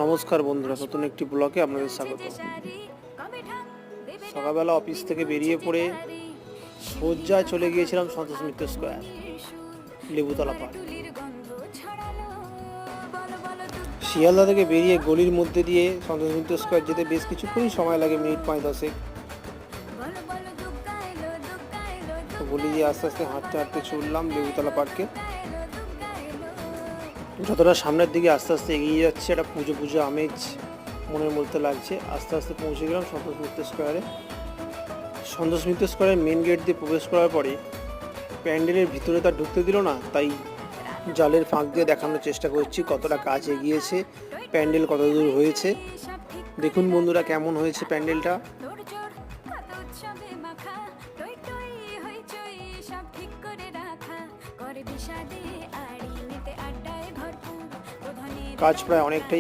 নমস্কার বন্ধুরা, নতুন একটি ব্লগে আপনাদের স্বাগত। সকালবেলা অফিস থেকে বেরিয়ে পড়ে সোজা চলে গিয়েছিলাম সন্তোষ মিত্র স্কোয়ার, লেবুতলা পার্ক। শিয়ালদা থেকে বেরিয়ে গলির মধ্যে দিয়ে সন্তোষ মিত্র স্কোয়ার যেতে বেশ কিছুক্ষণই সময় লাগে, মিনিট 5-10। গলি দিয়ে আস্তে আস্তে হাঁটতে হাঁটতে চললাম লেবুতলা পার্কে। যতটা সামনের দিকে আস্তে আস্তে এগিয়ে যাচ্ছে, একটা পুজো পুজো আমেজ মনের মধ্যে লাগছে। আস্তে আস্তে পৌঁছে গেলাম সন্তোষ মিত্র স্কোয়ারে। সন্তোষ মিত্র স্কোয়ারের মেন গেট দিয়ে প্রবেশ করার পরে প্যান্ডেলের ভিতরে তার ঢুকতে দিল না, তাই জালের ফাঁক দিয়ে দেখানোর চেষ্টা করছি কতটা কাজ এগিয়েছে, প্যান্ডেল কত দূর হয়েছে। দেখুন বন্ধুরা, কেমন হয়েছে প্যান্ডেলটা। কাজ প্রায় অনেকটাই